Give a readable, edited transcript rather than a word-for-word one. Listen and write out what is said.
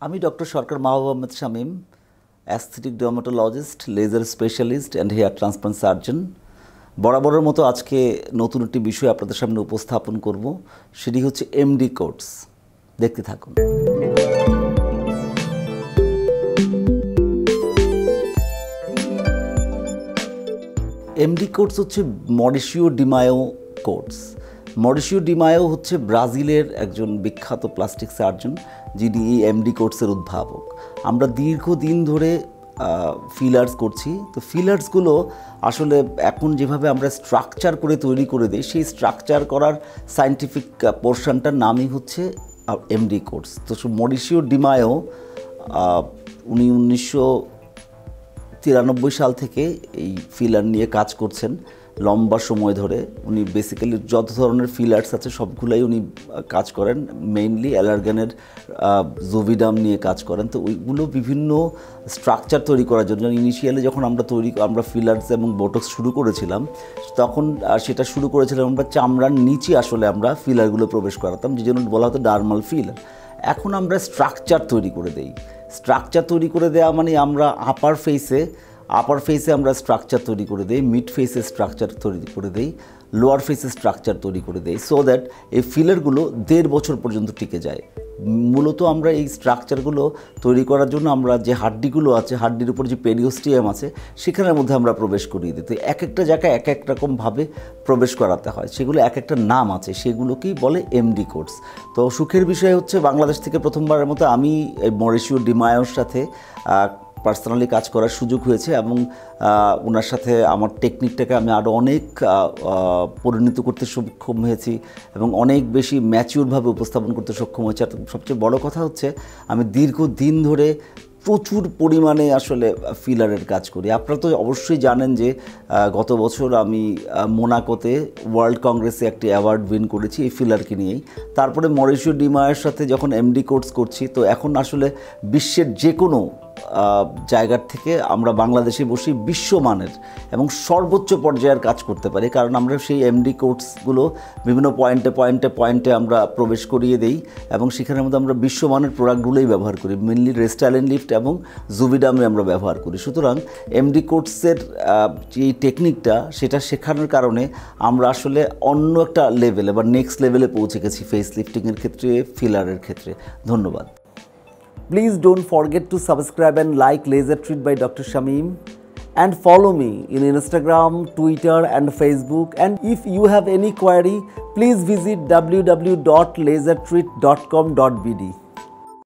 আমি doctor Sarkar Mahbub Ahmed Shamim, aesthetic dermatologist, laser specialist and hair transplant surgeon. বরাবরের মতো আজকে নতুন একটি বিষয় আপনাদের সামনে উপস্থাপন করব, সেটি হচ্ছে এমডি কোর্স। দেখতে থাকুন। এমডি কোর্স হচ্ছে Mauricio de Maio course. Mauricio de Maio হচ্ছে ব্রাজিলের একজন বিখ্যাত প্লাস্টিক সার্জন, যিনি এই এমডি কোর্সের উদ্ভাবক। আমরা দীর্ঘদিন ধরে ফিলার্স করছি। তো ফিলার্সগুলো আসলে এখন যেভাবে আমরা স্ট্রাকচার করে তৈরি করে দিই, সেই স্ট্রাকচার করার সায়েন্টিফিক পোর্শনটার নামই হচ্ছে এমডি কোর্স। তো মরিসিও ডি মায়ো উনি 1993 সাল থেকে এই ফিলার নিয়ে কাজ করছেন লম্বা সময় ধরে। উনি বেসিক্যালি যত ধরনের ফিলার্স আছে সবগুলাই উনি কাজ করেন, মেইনলি অ্যালার্গানের জোভিডাম নিয়ে কাজ করেন। তো ওইগুলো বিভিন্ন স্ট্রাকচার তৈরি করার জন্য ইনিশিয়ালি যখন আমরা ফিলার্স এবং বোটক্স শুরু করেছিলাম, তখন সেটা শুরু করেছিলাম আমরা চামড়ার নিচে আসলে আমরা ফিলারগুলো প্রবেশ করাতাম, যে জন্য বলা হতো ডার্মাল ফিলার। এখন আমরা স্ট্রাকচার তৈরি করে দেই। স্ট্রাকচার তৈরি করে দেওয়া মানে আমরা আপার ফেসে আমরা স্ট্রাকচার তৈরি করে দেই, মিড ফেসে স্ট্রাকচার তৈরি করে দেই, লোয়ার ফেসে স্ট্রাকচার তৈরি করে দেই, সো দ্যাট এই ফিলারগুলো 1.5 বছর পর্যন্ত টিকে যায়। মূলত আমরা এই স্ট্রাকচারগুলো তৈরি করার জন্য আমরা যে হাড্ডিগুলো আছে, হাড্ডির উপর যে পেরিওস্টিয়াম আছে, সেখানের মধ্যে আমরা প্রবেশ করিয়ে দিই। তো এক একটা জায়গায় এক এক রকমভাবে প্রবেশ করাতে হয়, সেগুলো এক একটা নাম আছে, সেগুলোকেই বলে এমডি কোর্স। তো সুখের বিষয় হচ্ছে বাংলাদেশ থেকে প্রথমবারের মতো আমি মরিসিও ডি মায়োর সাথে পার্সোনালি কাজ করার সুযোগ হয়েছে, এবং ওনার সাথে আমার টেকনিকটাকে আমি আরও অনেক পরিণত করতে সক্ষম হয়েছি এবং অনেক বেশি ম্যাচিউরভাবে উপস্থাপন করতে সক্ষম হয়েছে। আর সবচেয়ে বড় কথা হচ্ছে আমি দীর্ঘদিন ধরে প্রচুর পরিমাণে আসলে ফিলারের কাজ করি। আপনারা তো অবশ্যই জানেন যে গত বছর আমি মোনাকোতে ওয়ার্ল্ড কংগ্রেসে একটি অ্যাওয়ার্ড উইন করেছি এই ফিলারকে নিয়েই। তারপরে মরিসিও ডি মায়োর সাথে যখন এমডি কোর্স করছি, তো এখন আসলে বিশ্বের যে কোনো জায়গার থেকে আমরা বাংলাদেশে বসে বিশ্বমানের এবং সর্বোচ্চ পর্যায়ের কাজ করতে পারি, কারণ আমরা সেই এমডি কোর্সগুলো বিভিন্ন পয়েন্টে আমরা প্রবেশ করিয়ে দেই এবং সেখানের মধ্যে আমরা বিশ্বমানের প্রোডাক্টগুলোই ব্যবহার করি, মেনলি রেস্টাইলেন লিফট এবং জুভিডামে আমরা ব্যবহার করি। সুতরাং এমডি কোর্সের যে টেকনিকটা, সেটা শেখানোর কারণে আমরা আসলে অন্য একটা লেভেলে বা নেক্সট লেভেলে পৌঁছে গেছি ফেস লিফটিংয়ের ক্ষেত্রে, ফিলারের ক্ষেত্রে। ধন্যবাদ। Please don't forget to subscribe and like Laser Treat by Dr. Shamim, and follow me in Instagram, Twitter and Facebook. And if you have any query, please visit www.lasertreat.com.bd.